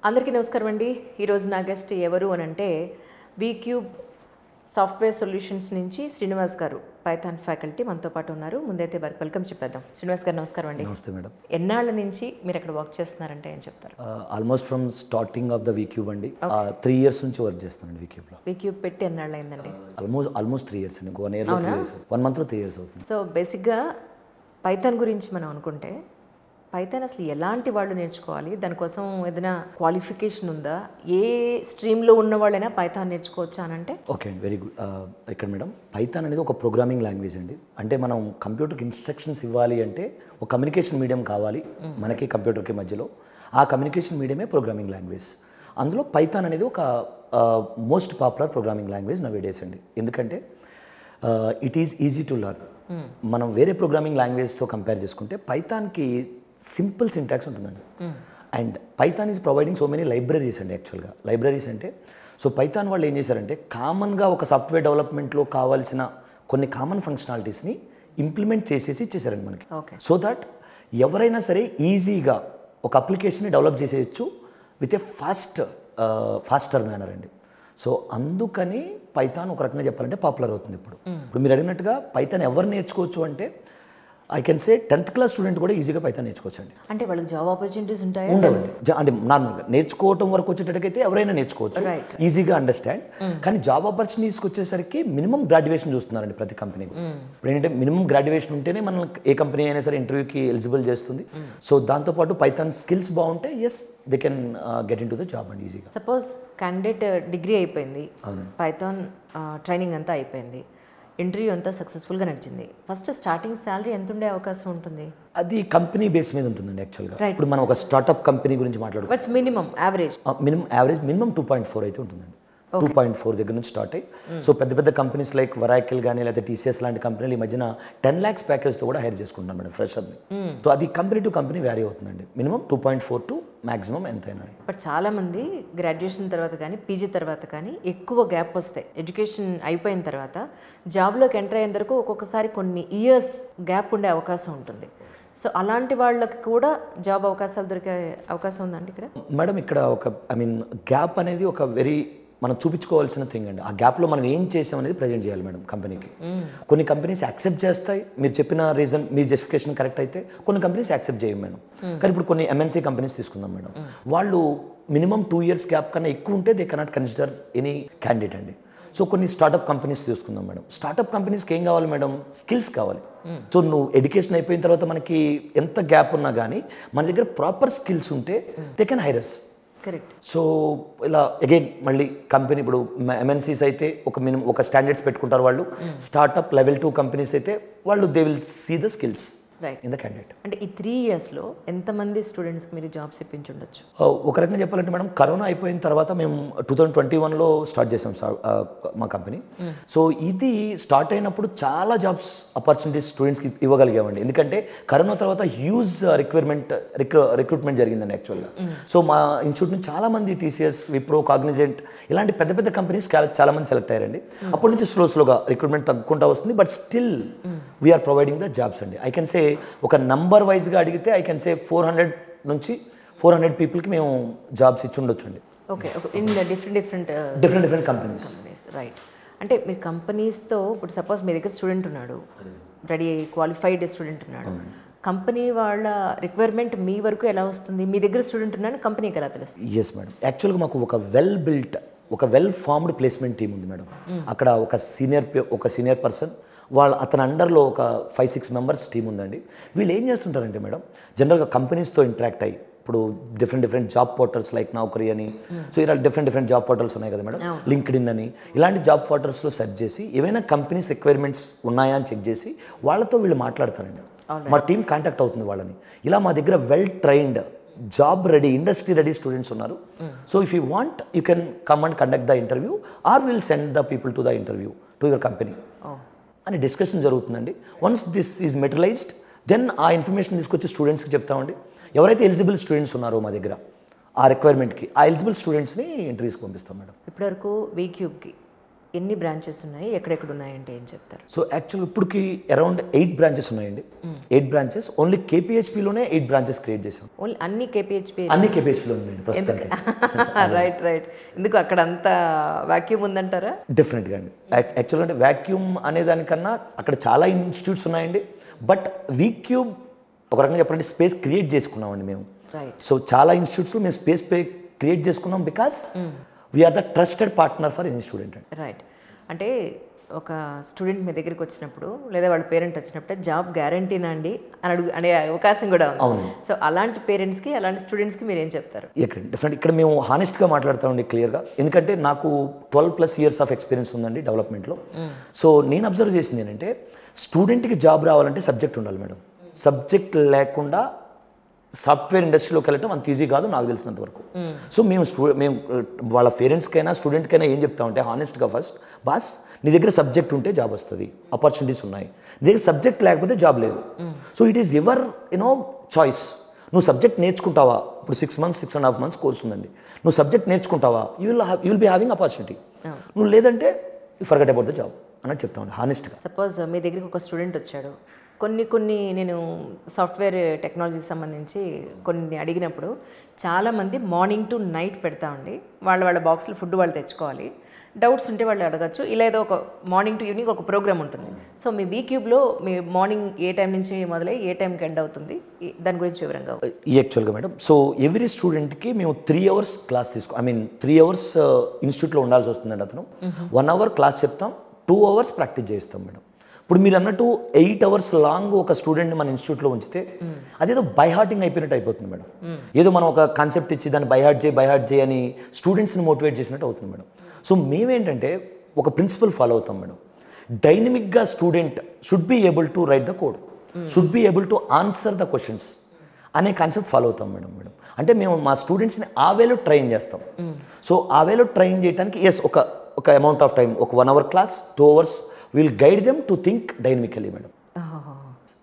అందరికీ నమస్కారం అండి. ఈరోజు నా గెస్ట్ ఎవరు అని అంటే వీక్యూబ్ సాఫ్ట్వేర్ సొల్యూషన్స్ నుంచి శ్రీనివాస్ గారు, పైథాన్ ఫ్యాకల్టీ మనతో పాటు ఉన్నారు. ముందైతే వారికి వెల్కమ్ చెప్పేద్దాం. శ్రీనివాస్ గారు నమస్కారం అండి. నమస్తే మేడం. ఎన్నాళ్ళ నుంచి మీరు అక్కడ వర్క్ చేస్తున్నారంటే ఏం చెప్తారు? Almost from starting of the VCube అండి. 3 years నుంచి వర్క్ చేస్తానండి వీక్యూబ్లో. వీక్యూబ్ పెట్టి ఎన్నాళ్ళు అయిందండి? ఆల్మోస్ట్ 3 years అండి. 1 year 3 years, 1 month 3 years అవుతుంది. సో బేసిక్గా పైథాన్ గురించి మనం అనుకుంటే పైథాన్ అసలు ఎలాంటి వాళ్ళు నేర్చుకోవాలి, దానికోసం ఏదైనా క్వాలిఫికేషన్ ఉందా, ఏ స్ట్రీమ్లో ఉన్న వాళ్ళైనా పైథాన్ నేర్చుకోవచ్చా అని అంటే? ఓకే అండి, వెరీ గుడ్. ఇక్కడ మేడం, పైథాన్ అనేది ఒక ప్రోగ్రామింగ్ లాంగ్వేజ్ అండి. అంటే మనం కంప్యూటర్కి ఇన్స్ట్రక్షన్స్ ఇవ్వాలి అంటే ఒక కమ్యూనికేషన్ మీడియం కావాలి మనకి కంప్యూటర్కి మధ్యలో. ఆ కమ్యూనికేషన్ మీడియమే ప్రోగ్రామింగ్ లాంగ్వేజ్. అందులో పైథాన్ అనేది ఒక most popular programming language nowadays అండి. ఎందుకంటే it is easy to learn. మనం వేరే ప్రోగ్రామింగ్ లాంగ్వేజ్తో కంపేర్ చేసుకుంటే పైథాన్కి సింపుల్ సింటాక్స్ ఉంటుందండి. And Python is providing so many libraries అండి. యాక్చువల్గా లైబ్రరీస్ అంటే, సో పైథాన్ వాళ్ళు ఏం చేశారంటే కామన్గా ఒక సాఫ్ట్వేర్ డెవలప్మెంట్లో కావాల్సిన కొన్ని కామన్ ఫంక్షనాలిటీస్ని ఇంప్లిమెంట్ చేసేసి ఇచ్చేసారండి మనకి. సో దట్ ఎవరైనా సరే ఈజీగా ఒక అప్లికేషన్ని డెవలప్ చేసేయచ్చు విత్ ఏ ఫాస్టర్ మేనర్ అండి. సో అందుకని పైథాన్ ఒక రకంగా చెప్పాలంటే పాపులర్ అవుతుంది ఇప్పుడు. మీరు అడిగినట్టుగా పైథాన్ ఎవరు నేర్చుకోవచ్చు అంటే I can say 10th class student కూడా ఈజీగా పైథాన్ నేర్చుకోవచ్చు అండి. అంటే వాళ్ళకి జాబ్ ఆపర్చునిటీస్ ఉంటాయి? ఉండవండి. అంటే నార్మల్గా నేర్చుకోవటం వరకు వచ్చేటట్టయితే ఎవరైనా నేర్చుకోవచ్చు, ఈజీగా అండర్స్టాండ్. కానీ జాబ్ ఆపర్చునిటీస్కి వచ్చేసరికి మినిమం గ్రాడ్యుయేషన్ చూస్తున్నారండి ప్రతి కంపెనీ. ఇప్పుడు ఏంటంటే మినిమం గ్రాడ్యుయేషన్ ఉంటేనే మనం ఏ కంపెనీ అయినా సరే ఇంటర్వ్యూకి ఎలిజిబుల్ చేస్తుంది. సో దాంతోపాటు పైథాన్ స్కిల్స్ బాగుంటే as they can get in to the job అండి ఈజీగా. సపోజ్ క్యాండిడేట్ డిగ్రీ అయిపోయింది, పైథాన్ ట్రైనింగ్ అంతా అయిపోయింది, ఇంటర్వ్యూ అంతా సక్సెస్ఫుల్గా నడిచింది, ఫస్ట్ స్టార్టింగ్ శాలరీ ఎంత ఉండే అవకాశం ఉంటుంది? అది కంపెనీ బేస్ మీద ఉంటుందండి. యాక్చువల్గా ఇప్పుడు మనం ఒక స్టార్ట్అప్ కంపెనీ గురించి మాట్లాడుకుంటే మినిమం యావరేజ్ 2.4 అయితే ఉంటుందండి. 2.4 దగ్గర నుంచి స్టార్ట్ అయ్యి, సో పెద్ద పెద్ద కంపెనీస్ లైక్ వరాకిల్ కానీ లేదా TCS లాంటి కంపెనీలు ఈ మధ్యన 10 lakhs ప్యాకేజ్తో కూడా హైర్ చేసుకుంటున్నాం మేడం ఫ్రెషర్ని. సో అది కంపెనీ టు కంపెనీ వ్యారీ అవుతుందండి. మినిమం 2.4 టు మాక్సిమం ఎంతైనా. బట్ చాలామంది గ్రాడ్యుయేషన్ తర్వాత కానీ పీజీ తర్వాత కానీ ఎక్కువ గ్యాప్ వస్తాయి. ఎడ్యుకేషన్ అయిపోయిన తర్వాత జాబ్లోకి ఎంటర్ అయిన వరకు ఒక్కొక్కసారి కొన్ని ఇయర్స్ గ్యాప్ ఉండే అవకాశం ఉంటుంది. సో అలాంటి వాళ్ళకి కూడా జాబ్ అవకాశాలు దొరికే అవకాశం ఉందండి ఇక్కడ? మేడం ఇక్కడ గ్యాప్ అనేది ఒక వెరీ మనం చూపించుకోవాల్సిన థింగ్ అండి. ఆ గ్యాప్లో మనం ఏం చేసాం అనేది ప్రజెంట్ చేయాలి మేడం కంపెనీకి. కొన్ని కంపెనీస్ యాక్సెప్ట్ చేస్తాయి, మీరు చెప్పిన రీజన్ మీ జస్టిఫికేషన్ కరెక్ట్ అయితే. కొన్ని కంపెనీస్ యాక్సెప్ట్ చేయం మేడం. కానీ ఇప్పుడు కొన్ని MNC కంపెనీస్ తీసుకుందాం మేడం, వాళ్ళు మినిమం 2 years గ్యాప్ కన్నా ఎక్కువ ఉంటే they cannot consider any candidate అండి. సో కొన్ని స్టార్ట్అప్ కంపెనీస్ తీసుకుందాం మేడం. స్టార్ట్అప్ కంపెనీస్కి ఏం కావాలి మేడం? స్కిల్స్ కావాలి. సో నువ్వు ఎడ్యుకేషన్ అయిపోయిన తర్వాత మనకి ఎంత గ్యాప్ ఉన్నా కానీ మన దగ్గర ప్రాపర్ స్కిల్స్ ఉంటే they can hire us. Correct. So ఇలా అగైన్ మళ్ళీ కంపెనీ ఇప్పుడు MNCs అయితే ఒక స్టాండర్డ్స్ పెట్టుకుంటారు వాళ్ళు. స్టార్ట్అప్ లెవెల్ 2 కంపెనీస్ అయితే వాళ్ళు they will see the skills in the candidate. అంటే ఈ 3 yearsలో ఎంతమంది స్టూడెంట్స్కి మీరు జాబ్స్ ఇప్పించుండొచ్చు? ఒక రకంగా చెప్పాలంటే మేడం, కరోనా అయిపోయిన తర్వాత మేము 2021లో స్టార్ట్ చేసాం మా కంపెనీ. సో ఇది స్టార్ట్ అయినప్పుడు చాలా జాబ్స్ ఆపర్చునిటీస్ స్టూడెంట్స్కి ఇవ్వగలిగామండి. ఎందుకంటే కరోనా తర్వాత హ్యూజ్ రిక్రూట్మెంట్ జరిగిందండి యాక్చువల్గా. సో మా ఇన్స్టిట్యూట్ నుంచి చాలామంది TCS, విప్రో, కాగ్నిజెంట్ ఇలాంటి పెద్ద పెద్ద కంపెనీస్ చాలామంది సెలెక్ట్ అయ్యారండి. అప్పటి నుంచి స్లోగా రిక్రూట్మెంట్ తగ్గుకుంటూ వస్తుంది. But still we're providing the jobs అండి. ఐ కెన్ సే ఒక నంబర్ వైజ్గా అడిగితే ఐ కెన్ సే 400 నుంచి 400 పీపుల్కి మేము జాబ్స్ ఇచ్చి ఉండొచ్చు అండి. Okay, in different companies. Right. అంటే మీరు కంపెనీస్తో ఇప్పుడు సపోజ్ మీ దగ్గర స్టూడెంట్ ఉన్నాడు, రెడీ క్వాలిఫైడ్ స్టూడెంట్ ఉన్నాడు, కంపెనీ వాళ్ళ రిక్వైర్మెంట్ మీ వరకు ఎలా వస్తుంది? మీ దగ్గర స్టూడెంట్ ఉన్నాడు, కంపెనీకి ఎలా తెలుస్తుంది? ఎస్ మేడం, యాక్చువల్గా మాకు ఒక వెల్ ఫార్మ్డ్ ప్లేస్మెంట్ టీమ్ ఉంది మేడం. అక్కడ ఒక సీనియర్ పర్సన్, అతని అండర్లో ఒక 5-6 members టీం ఉందండి. వీళ్ళు ఏం చేస్తుంటారంటే మేడం, జనరల్గా కంపెనీస్తో ఇంటరాక్ట్ అయ్యి, ఇప్పుడు డిఫరెంట్ జాబ్ పోర్టల్స్ లైక్ నౌకరీ అని, సో ఇలా డిఫరెంట్ జాబ్ పోర్టల్స్ ఉన్నాయి కదా మేడం, లింక్డ్ఇన్ అని, ఇలాంటి జాబ్ పోర్టల్స్లో సెర్చ్ చేసి ఏవైనా కంపెనీస్ రిక్వైర్మెంట్స్ ఉన్నాయా అని చెక్ చేసి వాళ్ళతో వీళ్ళు మాట్లాడతారండి. మా టీం కాంటాక్ట్ అవుతుంది వాళ్ళని. ఇలా మా దగ్గర well trained, job ready, industry ready students ఉన్నారు. So if you want you can come and conduct the interview or will send the people to the interview to your company అని discussion జరుగుతుందండి. Once this is materialized then ఆ information తీసుకొచ్చి స్టూడెంట్స్కి చెప్తామండి. ఎవరైతే eligible students ఉన్నారో మా దగ్గర ఆ రిక్వైర్మెంట్కి, ఆ ఎలిజిబుల్ స్టూడెంట్స్ని ఇంటర్వ్యూస్కి పంపిస్తాం మేడం. ఇప్పటివరకు వీక్యూబ్కి ఎన్ని బ్రాంచెస్ ఉన్నాయి, ఎక్కడెక్కడ ఉన్నాయంటే ఏం చెప్తారు? సో యాక్చువల్గా ఇప్పటికి అరౌండ్ 8 బ్రాంచెస్ ఉన్నాయండి. 8 బ్రాంచెస్ ఓన్లీ కేపీహెచ్పిలోనే 8 బ్రాంచెస్ క్రియేట్ చేసాం. ఓన్లీ అన్ని కేపీహెచ్పి? అన్ని కేపీహెచ్పిలో ఉన్నాయండి ప్రస్తుతానికి. రైట్. ఎందుకు అక్కడ అంత వాక్యూమ్ ఉందంటారా? డెఫినెట్గా అండి. యాక్చువల్గా అంటే వాక్యూమ్ అనే దానికన్నా అక్కడ చాలా ఇన్స్టిట్యూట్స్ ఉన్నాయండి. బట్ వీక్యూబ్ ఒక రకంగా చెప్పాలంటే స్పేస్ క్రియేట్ చేసుకున్నామండి మేము. రైట్. సో చాలా ఇన్స్టిట్యూట్స్లో మేము స్పేస్ క్రియేట్ చేసుకున్నాం because we're the trusted partner for any student అండి. రైట్. అంటే ఒక స్టూడెంట్ మీ దగ్గరికి వచ్చినప్పుడు లేదా వాళ్ళ పేరెంట్ వచ్చినప్పుడు జాబ్ గ్యారంటీనా అండి అని అనే అవకాశం కూడా ఉంది. సో అలాంటి పేరెంట్స్కి అలాంటి స్టూడెంట్స్కి మీరు ఏం చెప్తారు? ఇక్కడ మేము హానెస్ట్గా మాట్లాడతామండి క్లియర్గా. ఎందుకంటే నాకు 12+ years ఆఫ్ ఎక్స్పీరియన్స్ ఉందండి డెవలప్మెంట్లో. సో నేను అబ్జర్వ్ చేసింది ఏంటంటే స్టూడెంట్కి జాబ్ రావాలంటే సబ్జెక్ట్ ఉండాలి మేడం. సబ్జెక్ట్ లేకుండా సాఫ్ట్వేర్ ఇండస్ట్రీలోకి వెళ్ళటం అంత ఈజీ కాదు నాకు తెలిసినంత వరకు. సో మేము వాళ్ళ పేరెంట్స్కైనా స్టూడెంట్కైనా ఏం చెప్తామంటే హానెస్ట్గా ఫస్ట్, బాస్ నీ దగ్గర సబ్జెక్ట్ ఉంటే జాబ్ వస్తుంది, ఆపర్చునిటీస్ ఉన్నాయి. నీ దగ్గర సబ్జెక్ట్ లేకపోతే జాబ్ లేదు. So it is your choice. నువ్వు సబ్జెక్ట్ నేర్చుకుంటావా? ఇప్పుడు 6 months 6.5 months కోర్స్ ఉందండి. నువ్వు సబ్జెక్ట్ నేర్చుకుంటావా, you will be having opportunity. నువ్వు లేదంటే you forget about the job అన్నట్టు చెప్తామండి హానెస్ట్గా. సపోజ్ మీ దగ్గరికి ఒక స్టూడెంట్ వచ్చాడు, కొన్ని నేను సాఫ్ట్వేర్ టెక్నాలజీకి సంబంధించి కొన్ని అడిగినప్పుడు చాలామంది మార్నింగ్ టు నైట్ పెడతా ఉండి వాళ్ళ బాక్స్లో ఫుడ్ వాళ్ళు తెచ్చుకోవాలి, డౌట్స్ ఉంటే వాళ్ళు అడగచ్చు. ఇలా ఏదో ఒక మార్నింగ్ టు ఈవినింగ్ ఒక ప్రోగ్రామ్ ఉంటుంది. సో మీ వీక్యూబ్లో మీ మార్నింగ్ ఏ టైం నుంచి మొదలై ఏ టైంకి ఎండ్ అవుతుంది, దాని గురించి వివరంగా? యాక్చువల్గా మేడం, సో ఎవ్రీ స్టూడెంట్కి మేము 3 hours క్లాస్ 3 hours ఇన్స్టిట్యూట్లో ఉండాల్సి వస్తుందండి. అతను 1 hour క్లాస్ చెప్తాం, 2 hours ప్రాక్టీస్ చేస్తాం మేడం. ఇప్పుడు మీరు అన్నట్టు 8 hours లాంగ్ ఒక స్టూడెంట్ని మన ఇన్స్టిట్యూట్లో ఉంచితే అదేదో బైహార్టింగ్ అయిపోయినట్టు అయిపోతుంది మేడం. ఏదో మనం ఒక కాన్సెప్ట్ ఇచ్చి దాన్ని బైహార్ట్ చేయి అని స్టూడెంట్స్ని మోటివేట్ చేసినట్టు అవుతుంది మేడం. సో మేమేంటంటే ఒక ప్రిన్సిపల్ ఫాలో అవుతాం మేడం. డైనమిక్గా student should be able to write the code, should be able to answer the questions అనే కాన్సెప్ట్ ఫాలో అవుతాం మేడం. అంటే మేము మా స్టూడెంట్స్ని ఆ వేలో ట్రైన్ చేస్తాం. సో ఆ వేలో ట్రైన్ చేయడానికి ఒక అమౌంట్ ఆఫ్ టైం, ఒక 1 hour class, 2 hours will guide them to think dynamically madam.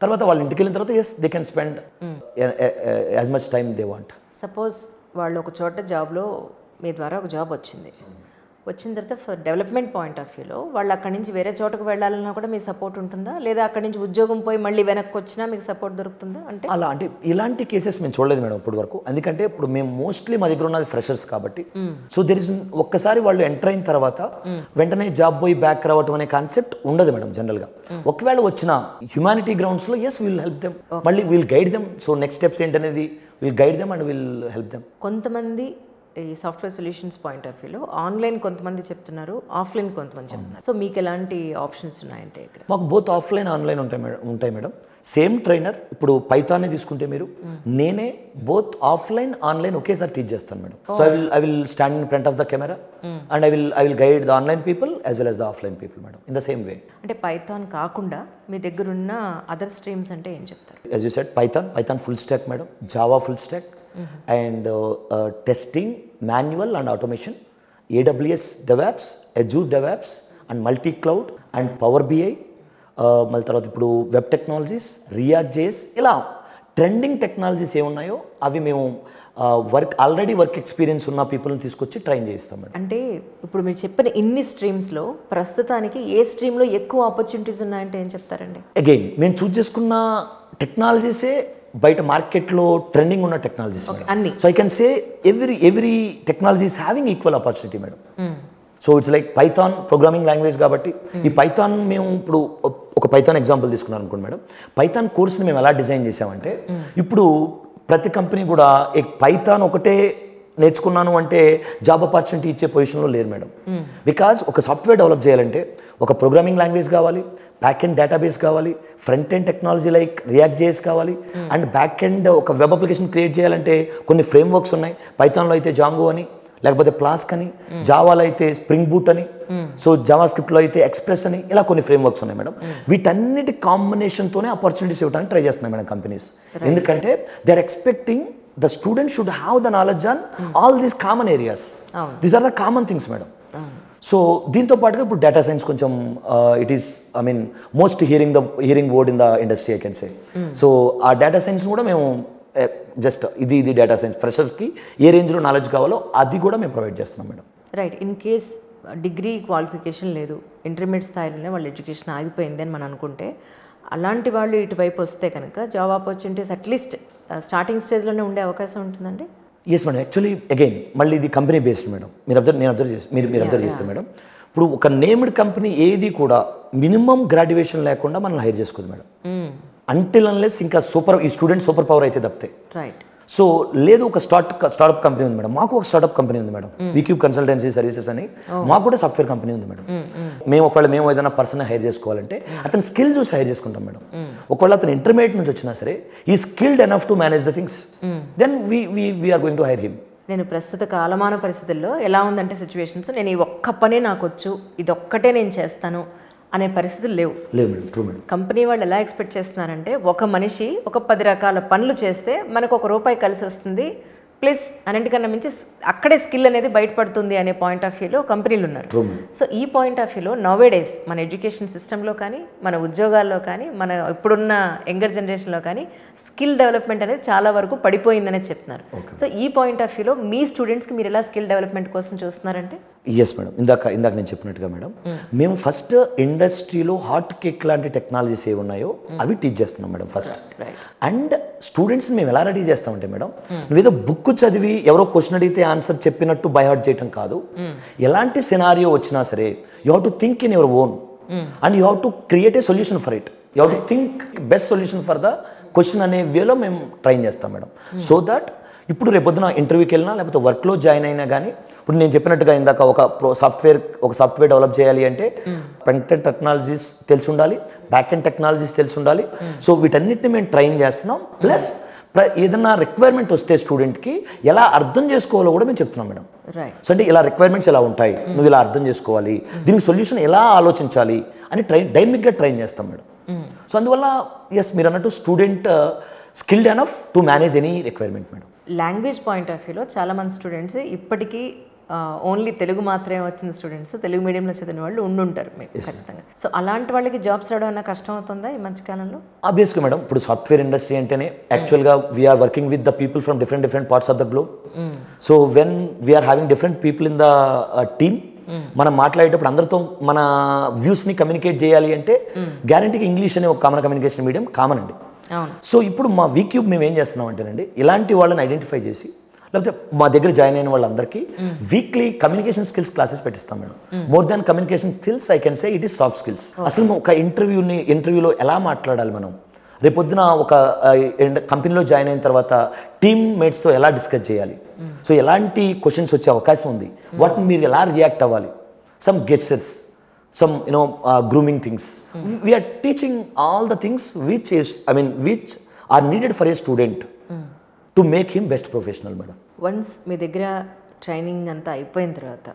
తర్వాత వాళ్ళ ఇంటికి వెళ్ళిన తర్వాత they can spend as much time they want. Suppose వాళ్ళు ఒక చోట జాబ్లో మీ ద్వారా ఒక జాబ్ వచ్చిన తర్వాత ఫర్ డెవలప్మెంట్ పాయింట్ ఆఫ్ వ్యూలో వాళ్ళు అక్కడి నుంచి వేరే చోటకు వెళ్ళాలన్నా కూడా మీ సపోర్ట్ ఉంటుందా, లేదా అక్కడి నుంచి ఉద్యోగం పోయి మళ్ళీ వెనక్కి వచ్చినా మీకు సపోర్ట్ దొరుకుతుందా? అంటే అలా అంటే ఇలాంటి కేసెస్ మేము చూడలేదు మేడం ఇప్పటి వరకు. ఎందుకంటే ఇప్పుడు మేము మోస్ట్లీ మా దగ్గర ఉన్నది ఫ్రెషర్స్ కాబట్టి. సో దెర్ ఇస్ ఒక్కసారి వాళ్ళు ఎంటర్ అయిన తర్వాత వెంటనే జాబ్ పోయి బ్యాక్ రావటం అనే కాన్సెప్ట్ ఉండదు మేడం జనరల్గా. ఒకవేళ వచ్చిన హ్యుమానిటీ గ్రౌండ్స్లో విల్ హెల్ప్ దెమ్, మళ్ళీ will guide them. So next steps ఏంటనేది will guide them and will help them. కొంతమంది ఈ సాఫ్ట్వేర్ సొల్యూషన్స్ పాయింట్ ఆఫ్ వ్యూలో ఆన్లైన్ కొంతమంది చెప్తున్నారు, ఆఫ్లైన్ కొంతమంది చెప్తున్నారు. సో మీకు ఎలాంటి ఆప్షన్స్ ఉన్నాయంటే? ఇక్కడ మాకు బోత్ ఆఫ్లైన్ ఆన్లైన్ ఉంటాయి మేడం. సేమ్ ట్రైనర్, ఇప్పుడు పైథాన్ని తీసుకుంటే మీరు, నేనే బోత్ ఆఫ్లైన్ ఆన్లైన్ ఒకేసారి టీచ్ చేస్తాను madam. So I will stand in front of the camera and I will guide the online people as well as the offline people madam in the same way. అంటే Python కాకుండా మీ దగ్గర ఉన్న other streams అంటే ఏం చెప్తారు? As you said Python full stock madam, Java full stock and testing, manual and automation, AWS DevOps, Azure DevOps and multi-cloud and Power BI, మళ్ళీ తర్వాత ఇప్పుడు వెబ్ టెక్నాలజీస్, రియాక్ట్ JS, ఇలా ట్రెండింగ్ టెక్నాలజీస్ ఏమున్నాయో అవి మేము ఆల్రెడీ వర్క్ ఎక్స్పీరియన్స్ ఉన్న పీపుల్ని తీసుకొచ్చి ట్రైన్ చేస్తాం మేడం. అంటే ఇప్పుడు మీరు చెప్పిన ఇన్ని స్ట్రీమ్స్లో ప్రస్తుతానికి ఏ స్ట్రీమ్లో ఎక్కువ ఆపర్చునిటీస్ ఉన్నాయంటే ఏం చెప్తారండి? అగైన్ మేము చూస్ చేసుకున్న టెక్నాలజీసే బయట మార్కెట్లో ట్రెండింగ్ ఉన్న technologies. So I can say every technology is having equal opportunity madam. So it's like Python programming language కాబట్టి ఈ పైథాన్ మేము ఇప్పుడు ఒక పైథాన్ ఎగ్జాంపుల్ తీసుకున్నాను అనుకోండి మేడం. పైథాన్ కోర్స్ని మేము ఎలా డిజైన్ చేసామంటే ఇప్పుడు ప్రతి కంపెనీ కూడా పైథాన్ ఒకటే నేర్చుకున్నాను అంటే జాబ్ ఆపర్చునిటీ ఇచ్చే పొజిషన్లో లేరు మేడం. బికాజ్ ఒక సాఫ్ట్వేర్ డెవలప్ చేయాలంటే ఒక ప్రోగ్రామింగ్ లాంగ్వేజ్ కావాలి, బ్యాక్ ఎండ్ డేటాబేస్ కావాలి, front end technology like react JS కావాలి, అండ్ బ్యాక్ ఎండ్ ఒక వెబ్ అప్లికేషన్ క్రియేట్ చేయాలంటే కొన్ని ఫ్రేమ్వర్క్స్ ఉన్నాయి. పైథాన్లో అయితే జాంగో అని, లేకపోతే ప్లాస్క్ అని, జావాలో అయితే స్ప్రింగ్ బూట్ అని, సో జావా స్క్రిప్ట్లో అయితే ఎక్స్ప్రెస్ అని, ఇలా కొన్ని ఫ్రేమ్వర్క్స్ ఉన్నాయి మేడం. వీటన్నిటి కాంబినేషన్తోనే ఆపర్చునిటీస్ ఇవ్వడానికి ట్రై చేస్తున్నాయి మేడం కంపెనీస్. ఎందుకంటే they are expecting the student should have the knowledge on all these common areas. These are the common things madam. So దీంతో పాటుగా ఇప్పుడు డేటా సైన్స్ కొంచెం it is most hearing word in the industry I can say. So ఆ data science కూడా మేము just ఇది data science ఫ్రెషర్స్కి ఏ రేంజ్లో knowledge కావాలో అది కూడా మేము ప్రొవైడ్ చేస్తున్నాం madam. Right. In case degree qualification లేదు, ఇంటర్మీడియట్ స్థాయిలోనే వాళ్ళ ఎడ్యుకేషన్ ఆగిపోయింది అని మనం అనుకుంటే, అలాంటి వాళ్ళు ఇటువైపు వస్తే కనుక జాబ్ ఆపర్చునిటీస్ అట్లీస్ట్ స్టార్టింగ్ స్టేజ్లోనే ఉండే అవకాశం ఉంటుందండి? ఎస్ మేడం, యాక్చువల్లీ అగైన్ మళ్ళీ ఇది కంపెనీ బేస్డ్ మేడం. నేను అబ్జర్వ్ చేసి మీరు అబ్జర్వ్ చేస్తే మేడం, ఇప్పుడు ఒక నేమ్డ్ కంపెనీ ఏది కూడా మినిమం గ్రాడ్యుయేషన్ లేకుండా మనం హైర్ చేసుకోదు మేడం, అంటిల్ అన్లెస్ ఇంకా ఈ స్టూడెంట్ సూపర్ పవర్ అయితే తప్పితే. రైట్. సో లేదు, ఒక స్టార్ట్అప్ కంపెనీ ఉంది మేడం, మాకు ఒక స్టార్ట్అప్ కంపెనీ ఉంది మేడం, వీక్యూబ్ కన్సల్టెన్సీ సర్వీసెస్ అని, మాకు కూడా సాఫ్ట్వేర్ కంపెనీ ఉంది మేడం. మేము ఏదైనా పర్సన్ హైర్ చేసుకోవాలంటే అతని స్కిల్ చూసి హైర్ చేసుకుంటాం మేడం. ఒకవేళ అతను ఇంటర్మీడియట్ నుంచి వచ్చినా సరే ఈ skilled enough to manage the things, then we are going to hire him. నేను ప్రస్తుత కాలమాన పరిస్థితుల్లో ఎలా ఉందంటే సిచ్యువేషన్స్, నేను ఈ ఒక్క పనే నాకు వచ్చు, ఇది ఒక్కటే నేను చేస్తాను అనే పరిస్థితులు లేవు మేడం. True madam. కంపెనీ వాళ్ళు ఎలా ఎక్స్పెక్ట్ చేస్తున్నారంటే, ఒక మనిషి ఒక 10 రకాల పనులు చేస్తే మనకు ₹1 కలిసి వస్తుంది, ప్లస్ అన్నింటికన్నా మించి అక్కడే స్కిల్ అనేది బయటపడుతుంది అనే పాయింట్ ఆఫ్ వ్యూలో కంపెనీలు ఉన్నారు. సో ఈ పాయింట్ ఆఫ్ వ్యూలో నౌవేడేస్ మన ఎడ్యుకేషన్ సిస్టంలో కానీ, మన ఉద్యోగాల్లో కానీ, మన ఇప్పుడున్న యంగర్ జనరేషన్లో కానీ స్కిల్ డెవలప్మెంట్ అనేది చాలా వరకు పడిపోయిందనే చెప్తున్నారు. సో ఈ పాయింట్ ఆఫ్ వ్యూలో మీ స్టూడెంట్స్కి మీరు ఎలా స్కిల్ డెవలప్మెంట్ కోసం చూస్తున్నారంటే? ఎస్ మేడం, ఇందాక నేను చెప్పినట్టుగా మేడం, మేము ఫస్ట్ ఇండస్ట్రీలో హాట్ కేక్ లాంటి టెక్నాలజీస్ ఏవి ఉన్నాయో అవి టీచ్ చేస్తున్నాం మేడం ఫస్ట్. అండ్ స్టూడెంట్స్ని మేము ఎలా రెడీ చేస్తామంటే మేడం, నువ్వేదో బుక్ చదివి ఎవరో క్వశ్చన్ అడిగితే ఆన్సర్ చెప్పినట్టు బై హార్ట్ చేయటం కాదు. ఎలాంటి సినారియో వచ్చినా సరే you have to think in your own and you have to create a solution for it. You have to think best solution for the question అనే వేలో మేము ట్రైన్ చేస్తాం మేడం. సో దట్ ఇప్పుడు రేపొద్దున ఇంటర్వ్యూకి వెళ్ళినా లేకపోతే వర్క్లో జాయిన్ అయినా కానీ, ఇప్పుడు నేను చెప్పినట్టుగా ఇందాక ఒక సాఫ్ట్వేర్ డెవలప్ చేయాలి అంటే ఫ్రంట్ ఎండ్ టెక్నాలజీస్ తెలిసి ఉండాలి, బ్యాక్ ఎండ్ టెక్నాలజీస్ తెలిసి ఉండాలి. సో వీటన్నిటిని మేము ట్రైన్ చేస్తున్నాం. ప్లస్ ఏదన్నా రిక్వైర్మెంట్ వస్తే స్టూడెంట్కి ఎలా అర్థం చేసుకోవాలో కూడా మేము చెప్తున్నాం మేడం. సో అంటే ఇలా రిక్వైర్మెంట్స్ ఎలా ఉంటాయి, నువ్వు ఇలా అర్థం చేసుకోవాలి, దీనికి సొల్యూషన్ ఎలా ఆలోచించాలి అని డైనమిక్గా ట్రైన్ చేస్తాం మేడం. సో అందువల్ల ఎస్, మీరు అన్నట్టు student skilled enough to manage any requirement madam. Language point of వ్యూలో చాలామంది స్టూడెంట్స్ ఇప్పటికీ ఓన్లీ తెలుగు మాత్రమే వచ్చిన స్టూడెంట్స్, తెలుగు మీడియంలో చదివిన వాళ్ళు ఉండుంటారు మీకు ఖచ్చితంగా. సో అలాంటి వాళ్ళకి జాబ్స్ రావడం అన్న కష్టం అవుతుందా ఈ మధ్యకాలంలో? ఆబ్వియస్గా మేడం, ఇప్పుడు సాఫ్ట్వేర్ ఇండస్ట్రీ అంటేనే యాక్చువల్గా we are working with the people from different parts of the globe. So when we are having different people in the team, మనం మాట్లాడేటప్పుడు అందరితో మన వ్యూస్ని కమ్యూనికేట్ చేయాలి అంటే గ్యారంటీగా ఇంగ్లీష్ అనే ఒక కామన్ కమ్యూనికేషన్ మీడియం కామన్ అండి. సో ఇప్పుడు మా వీక్యూబ్ మేము ఏం చేస్తున్నాం అంటేనండి, ఇలాంటి వాళ్ళని ఐడెంటిఫై చేసి లేకపోతే మా దగ్గర జాయిన్ అయిన వాళ్ళందరికీ వీక్లీ కమ్యూనికేషన్ స్కిల్స్ క్లాసెస్ పెట్టిస్తాం madam. More than communication skills I can say it is soft skills. అసలు ఒక ఇంటర్వ్యూలో ఎలా మాట్లాడాలి మనం, రేపొద్దున ఒక కంపెనీలో జాయిన్ అయిన తర్వాత టీమ్ మేట్స్తో ఎలా డిస్కస్ చేయాలి, సో ఎలాంటి క్వశ్చన్స్ వచ్చే అవకాశం ఉంది, వాటిని మీరు ఎలా రియాక్ట్ అవ్వాలి, some gestures, some grooming things. We are teaching all the things which are needed for a student to make him best professional madam. Once మీ దగ్గర ట్రైనింగ్ అంతా అయిపోయిన తర్వాత,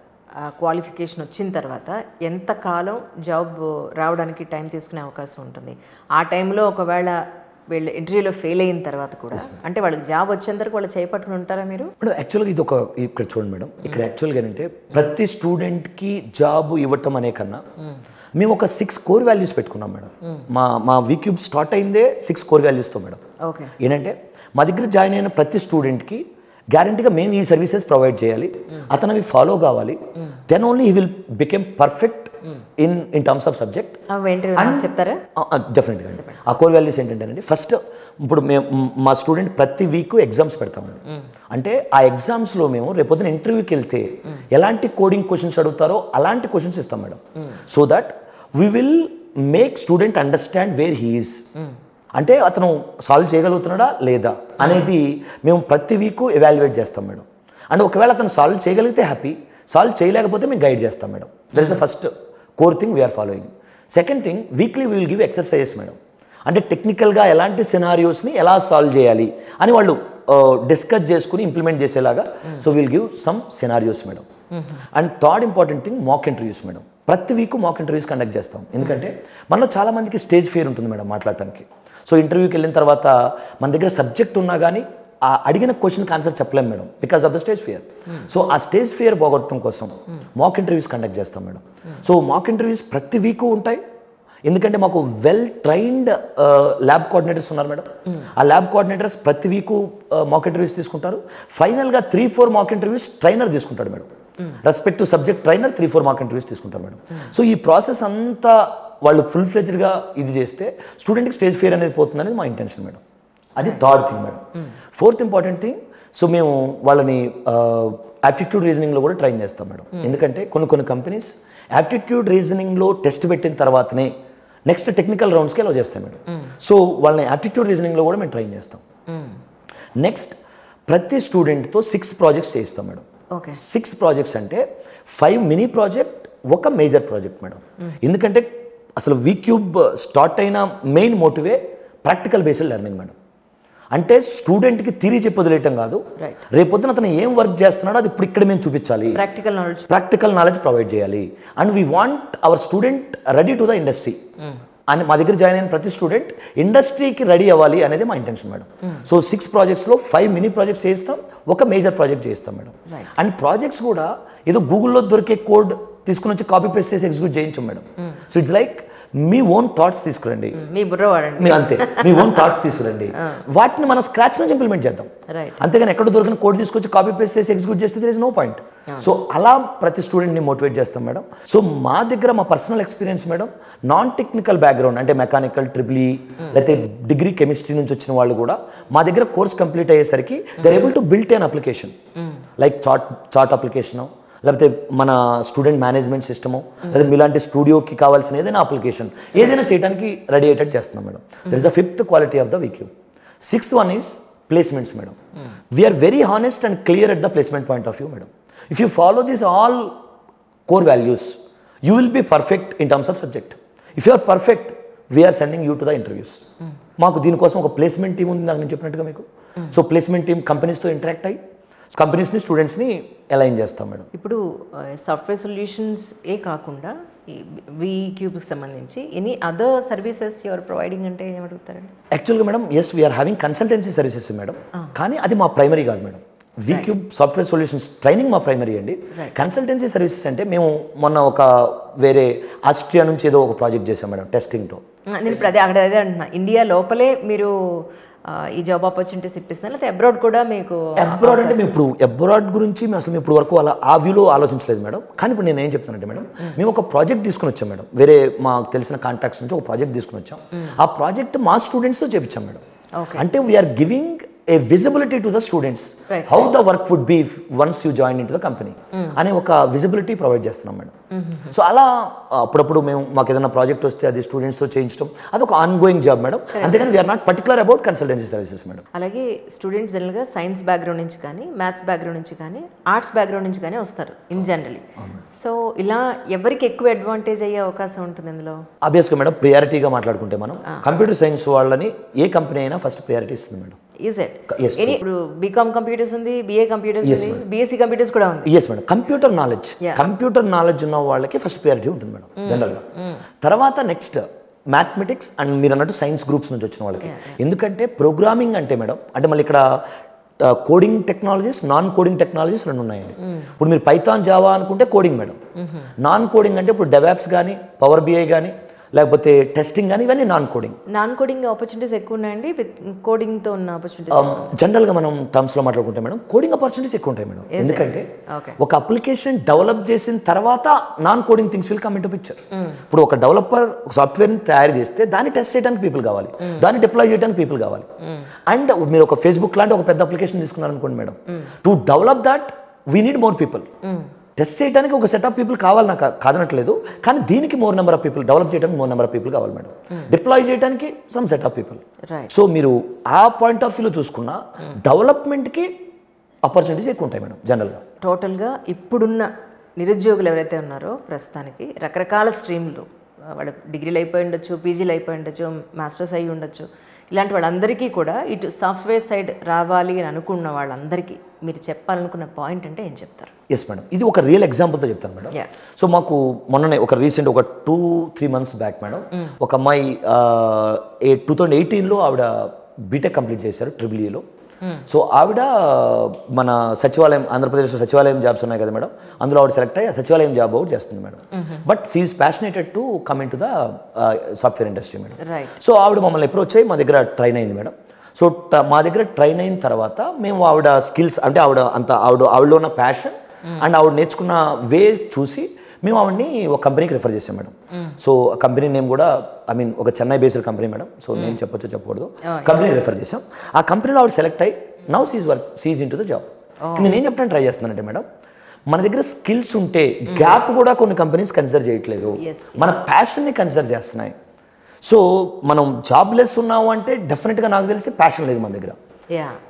క్వాలిఫికేషన్ వచ్చిన తర్వాత ఎంత కాలం జాబ్ రావడానికి టైం తీసుకునే అవకాశం ఉంటుంది? ఆ టైంలో ఒకవేళ వీళ్ళు ఇంటర్వ్యూలో ఫెయిల్ అయిన తర్వాత కూడా, అంటే వాళ్ళకి జాబ్ వచ్చేంత వరకు వాళ్ళు చేపట్టుకుని ఉంటారా మీరు? మేడం యాక్చువల్గా ఇది ఇక్కడ చూడండి మేడం, ఇక్కడ యాక్చువల్గా ఏంటంటే ప్రతి స్టూడెంట్కి జాబ్ ఇవ్వటం అనే కన్నా మేము ఒక 6 కోర్ వాల్యూస్ పెట్టుకున్నాం మేడం. మా వీక్యూబ్ స్టార్ట్ అయిందే 6 కోర్ వాల్యూస్తో మేడం. ఓకే. ఏంటంటే మా దగ్గర జాయిన్ అయిన ప్రతి స్టూడెంట్కి గ్యారంటీగా మేము ఈ సర్వీసెస్ ప్రొవైడ్ చేయాలి, అతను అవి ఫాలో కావాలి, then only he will become perfect in terms of subject. చెప్తారా? డెఫినెట్గా అండి. ఆ కోర్ వాల్యూస్ ఏంటంటేనండి, ఫస్ట్ ఇప్పుడు మేము మా స్టూడెంట్ ప్రతి వీక్ ఎగ్జామ్స్ పెడతామండి. అంటే ఆ ఎగ్జామ్స్లో మేము రేపొద్దున ఇంటర్వ్యూకి వెళ్తే ఎలాంటి కోడింగ్ క్వశ్చన్స్ అడుగుతారో అలాంటి క్వశ్చన్స్ ఇస్తాం madam. So that we will make student understand where he is, అంటే అతను సాల్వ్ చేయగలుగుతున్నాడా లేదా అనేది మేము ప్రతి వీక్ ఎవాల్యుయేట్ చేస్తాం మేడం. అండ్ ఒకవేళ అతను సాల్వ్ చేయగలిగితే హ్యాపీ, సాల్వ్ చేయలేకపోతే మేము గైడ్ చేస్తాం madam. That is the first core thing we are following. Second thing, weekly we will give exercises madam. అంటే టెక్నికల్గా ఎలాంటి సినారియోస్ని ఎలా సాల్వ్ చేయాలి అని వాళ్ళు డిస్కస్ చేసుకుని ఇంప్లిమెంట్ చేసేలాగా, so will give some scenarios madam. And third important thing, mock interviews madam. ప్రతి వీక్ మాక్ ఇంటర్వ్యూస్ కండక్ట్ చేస్తాం. ఎందుకంటే మనలో చాలామందికి స్టేజ్ ఫియర్ ఉంటుంది మేడం మాట్లాడటానికి. సో ఇంటర్వ్యూకి వెళ్ళిన తర్వాత మన దగ్గర సబ్జెక్ట్ ఉన్నా కానీ ఆ అడిగిన క్వశ్చన్కి ఆన్సర్ చెప్పలేము madam, because of the stage fear. So ఆ స్టేజ్ ఫియర్ పోగొట్టడం కోసం మాక్ ఇంటర్వ్యూస్ కండక్ట్ చేస్తాం మేడం. సో మాక్ ఇంటర్వ్యూస్ ప్రతి వీక్ ఉంటాయి, ఎందుకంటే మాకు వెల్ ట్రైన్డ్ ల్యాబ్ కోఆర్డినేటర్స్ ఉన్నారు మేడం. ఆ ల్యాబ్ కోఆర్డినేటర్స్ ప్రతి వీకు మాక్ ఇంటర్వ్యూస్ తీసుకుంటారు. ఫైనల్గా 3-4 మాక్ ఇంటర్వ్యూస్ ట్రైనర్ తీసుకుంటాడు madam. Respective subject trainer 3-4 mark interviews తీసుకుంటారు మేడం. సో ఈ ప్రాసెస్ అంతా వాళ్ళు ఫుల్ ఫ్లెజ్డ్గా ఇది చేస్తే స్టూడెంట్కి స్టేజ్ ఫియర్ అనేది పోతుంది అనేది మా ఇంటెన్షన్ మేడం. అది third thing madam. Fourth important thing, so మేము వాళ్ళని యాప్టిట్యూడ్ రీజనింగ్లో కూడా ట్రైన్ చేస్తాం మేడం. ఎందుకంటే కొన్ని కంపెనీస్ యాప్టిట్యూడ్ రీజనింగ్లో టెస్ట్ పెట్టిన తర్వాతనే నెక్స్ట్ టెక్నికల్ రౌండ్స్కి అలౌ చేస్తాం మేడం. సో వాళ్ళని యాప్టిట్యూడ్ రీజనింగ్లో కూడా మేము ట్రైన్ చేస్తాం. నెక్స్ట్ ప్రతి స్టూడెంట్తో 6 ప్రాజెక్ట్స్ చేయిస్తాం మేడం. 6 ప్రాజెక్ట్స్ అంటే 5 మినీ ప్రాజెక్ట్, ఒక మేజర్ ప్రాజెక్ట్ మేడం. ఎందుకంటే అసలు వీక్యూబ్ స్టార్ట్ అయిన main motive practical based learning madam. అంటే స్టూడెంట్కి థియరీ చెప్పి వదిలేయటం కాదు, రేపొద్దున అతను ఏం వర్క్ చేస్తున్నాడో అది ఇప్పుడు ఇక్కడ మేము చూపించాలి, ప్రాక్టికల్ నాలెడ్జ్ ప్రొవైడ్ చేయాలి. And we want hour student ready to the industry. అని మా దగ్గర జాయిన్ అయిన ప్రతి స్టూడెంట్ ఇండస్ట్రీకి రెడీ అవ్వాలి అనేది మా intention madam. So 6 ప్రాజెక్ట్స్లో 5 mini projects చేస్తాం, ఒక మేజర్ ప్రాజెక్ట్ చేస్తాం మేడం. అండ్ ప్రాజెక్ట్స్ కూడా ఏదో గూగుల్లో దొరికే కోడ్ తీసుకుని వచ్చి కాపీ పేస్ట్ చేసి ఎగ్జిక్యూట్ చేయించాం madam. So it's like me own thoughts తీసుకురండి, మీ అంతే మీ ఓన్ థాట్స్ తీసుకురండి, వాటిని మనం స్క్రాచ్ నుంచి ఇంప్లిమెంట్ చేద్దాం. అంతేగాని ఎక్కడ దొరికిన కోడ్ తీసుకొచ్చి కాపీ పేస్ట్ చేసి ఎగ్జిక్యూట్ చేస్తే there is no point. So అలా ప్రతి స్టూడెంట్ని మోటివేట్ చేస్తాం మేడం. సో మా దగ్గర మా personal experience madam, non technical background అంటే మెకానికల్, ట్రిపుల్ లేకపోతే డిగ్రీ కెమిస్ట్రీ నుంచి వచ్చిన వాళ్ళు కూడా మా దగ్గర కోర్స్ కంప్లీట్ అయ్యేసరికి they are able to build an application like chart application, లేకపోతే మన స్టూడెంట్ మేనేజ్మెంట్ సిస్టము, లేదా మీలాంటి స్టూడియోకి కావాల్సిన ఏదైనా అప్లికేషన్ ఏదైనా చేయడానికి రెడీ అయ్యేటట్టు చేస్తున్నాం madam. That is the 5th quality of the VCube. 6th one is placements madam. We are very honest and clear at the placement point of view madam. If you follow this all core values you will be perfect in terms of subject. If you are perfect we are sending you to the interviews. మాకు దీనికోసం ఒక placement team ఉంది, నాకు నేను చెప్పినట్టుగా మీకు. So placement team కంపెనీస్తో interact అయ్యి కంపెనీస్ని స్టూడెంట్స్ని అలైన్ చేస్తాం మేడం. ఇప్పుడు సాఫ్ట్వేర్ సొల్యూషన్స్ ఏ కాకుండా వీక్యూబ్కి సంబంధించి any other services you are providing అంటే ఏమడుగుతారండి? యాక్చువల్గా madam yes we are having consultancy services madam, కానీ అది మా ప్రైమరీ కాదు madam. VCube software solutions training మా ప్రైమరీ అండి. కన్సల్టెన్సీ సర్వీసెస్ అంటే మేము మొన్న ఒక వేరే ఆస్ట్రియా నుంచి ఏదో ఒక ప్రాజెక్ట్ చేసాం మేడం టెస్టింగ్తో. నేను ఇప్పుడు అదే అంటున్నా, ఇండియా లోపలే మీరు ఈ జాబ్ ఆపర్చునిటీస్ ఇప్పిస్తున్నారు, లేకపోతే అబ్రాడ్ కూడా మీకు? అబ్రాడ్ అంటే మేము ఇప్పుడు అబ్రాడ్ గురించి అసలు మేము ఇప్పుడు వరకు అలా ఆ వ్యూలో ఆలోచించలేదు మేడం. కానీ ఇప్పుడు నేను ఏం చెప్తానంటే మేడం, మేము ఒక ప్రాజెక్ట్ తీసుకుని వచ్చాం మేడం, వేరే మాకు తెలిసిన కాంటాక్ట్స్ నుంచి ఒక ప్రాజెక్ట్ తీసుకుని వచ్చాం. ఆ ప్రాజెక్ట్ మా స్టూడెంట్స్తో చేపించాం మేడం. అంటే we are giving a visibility to the students, how the work would be once you join into the company అనే ఒక విజిబిలిటీ ప్రొవైడ్ చేస్తున్నాం మేడం. సో అలా అప్పుడప్పుడు మేము మాకు ఏదైనా ప్రాజెక్ట్ వస్తే అది స్టూడెంట్స్తో చేయించడం అదొక ఆన్ గోయింగ్ జాబ్ మేడం. అంతేగాని we are not particular about consultancy services madam. అలాగే స్టూడెంట్స్ జనరల్గా సైన్స్ బ్యాక్గ్రౌండ్ నుంచి కానీ, మ్యాథ్స్ బ్యాక్గ్రౌండ్ నుంచి కానీ, ఆర్ట్స్ బ్యాక్గ్రౌండ్ నుంచి కానీ వస్తారు ఇన్ జనరలీ. సో ఇలా ఎవరికి ఎక్కువ అడ్వాంటేజ్ అయ్యే అవకాశం ఉంటుంది ఇందులో? ఆబ్వియస్గా మేడం ప్రియారిటీగా మాట్లాడుకుంటే మనం కంప్యూటర్ సైన్స్ వాళ్ళని ఏ కంపెనీ అయినా ఫస్ట్ ప్రియారిటీ ఇస్తుంది మేడం. Is it? ఇప్పుడు బీకామ్ కంప్యూటర్స్ ఉంది, బిఏ కంప్యూటర్స్ ఉంది, బిఎస్సీ కంప్యూటర్స్ కూడా ఉంది. Yes madam. కంప్యూటర్ నాలెడ్జ్ ఉన్న వాళ్ళకి ఫస్ట్ ప్రియారిటీ ఉంటుంది మేడం జనరల్గా. తర్వాత నెక్స్ట్ మ్యాథమెటిక్స్ అండ్ మీరు అన్నట్టు సైన్స్ గ్రూప్స్ నుంచి వచ్చిన వాళ్ళకి. ఎందుకంటే ప్రోగ్రామింగ్ అంటే మేడం అంటే మళ్ళీ ఇక్కడ coding technologies, non coding technologies 2 ఉన్నాయండి. ఇప్పుడు మీరు పైథాన్, జావా అనుకుంటే కోడింగ్ మేడం. నాన్ కోడింగ్ అంటే ఇప్పుడు డెవాప్స్ కానీ, పవర్ బిఐ కానీ, లేకపోతే టెస్టింగ్ కానీ, ఇవన్నీ నాన్ కోడింగ్ ఆపర్చునిటీస్ ఎక్కువ ఉన్నాయండి. కోడింగ్తో ఉన్న ఆపర్చునిటీస్ జనరల్గా మనం టర్మ్స్లో మాట్లాడుకుంటే మేడం కోడింగ్ ఆపర్చునిటీస్ ఎక్కువ ఉంటాయి మేడం. ఎందుకంటే ఒక అప్లికేషన్ డెవలప్ చేసిన తర్వాత non coding things will come into picture. ఇప్పుడు ఒక డెవలపర్ సాఫ్ట్వేర్ని తయారు చేస్తే దాన్ని టెస్ట్ చేయడానికి పీపుల్ కావాలి, దాన్ని డిప్లాయ్ చేయడానికి పీపుల్ కావాలి. అండ్ మీరు ఒక ఫేస్బుక్ లాంటి ఒక పెద్ద అప్లికేషన్ తీసుకున్నారనుకోండి madam, to develop that we need more people. Test చేయడానికి ఒక సెట్ ఆఫ్ పీపుల్ కావాలి, నాకు కాదనట్లేదు, కానీ దీనికి more number of people, develop చేయడానికి మోర్ నెంబర్ ఆఫ్ పీపుల్ కావాలి మేడం, డిప్లాయ్ చేయడానికి some set of people. So మీరు ఆ పాయింట్ ఆఫ్ వ్యూలో చూసుకున్న డెవలప్మెంట్కి ఆపర్చునిటీస్ ఎక్కువ ఉంటాయి మేడం జనరల్గా. టోటల్గా ఇప్పుడున్న నిరుద్యోగులు ఎవరైతే ఉన్నారో ప్రస్తుతానికి రకరకాల స్ట్రీమ్లు, వాళ్ళ డిగ్రీలు అయిపోయి ఉండొచ్చు, పీజీలు అయిపోయి ఉండొచ్చు, మాస్టర్స్ అయ్యి ఉండొచ్చు, ఇలాంటి వాళ్ళందరికీ కూడా ఇటు సాఫ్ట్వేర్ సైడ్ రావాలి అని అనుకున్న వాళ్ళందరికీ మీరు చెప్పాలనుకున్న పాయింట్ అంటే ఏం చెప్తారు? ఎస్ మేడం, ఇది ఒక రియల్ ఎగ్జాంపుల్తో చెప్తాను మేడం. సో మాకు మొన్ననే ఒక రీసెంట్ ఒక 2-3 months బ్యాక్ మేడం ఒక అమ్మాయి 2018లో ఆవిడ బీటెక్ కంప్లీట్ చేశారు ట్రిపుల్. సో ఆవిడ మన సచివాలయం, ఆంధ్రప్రదేశ్లో సచివాలయం జాబ్స్ ఉన్నాయి కదా మేడం, అందులో ఆవిడ సెలెక్ట్ అయ్యి సచివాలయం జాబ్ అవుట్ చేస్తుంది madam. But she is passionated to come in to the software industry madam. So ఆవిడ మమ్మల్ని అప్రోచ్ అయ్యి మా దగ్గర ట్రైన్ అయింది మేడం. సో మా దగ్గర ట్రైన్ అయిన తర్వాత మేము ఆవిడ స్కిల్స్ అంటే ఆవిడలో ఉన్న ప్యాషన్ అండ్ ఆవిడ నేర్చుకున్న వే చూసి మేము ఆవిడని ఒక కంపెనీకి రిఫర్ చేసాం మేడం. సో ఆ కంపెనీ నేమ్ కూడా ఒక Chennai based company madam. So name చెప్పొచ్చో చెప్పకూడదు, కంపెనీకి రిఫర్ చేసాం. ఆ కంపెనీలో ఆవిడ సెలెక్ట్ అయ్యి now sees in to the job. నేను ఏం చెప్పడానికి ట్రై చేస్తున్నానంటే మేడం, మన దగ్గర స్కిల్స్ ఉంటే గ్యాప్ కూడా కొన్ని కంపెనీస్ కన్సిడర్ చేయట్లేదు, మన ప్యాషన్ని కన్సిడర్ చేస్తున్నాయి. సో మనం జాబ్లెస్ ఉన్నాము అంటే డెఫినెట్గా నాకు తెలిసి ప్యాషన్ లేదు మన దగ్గర.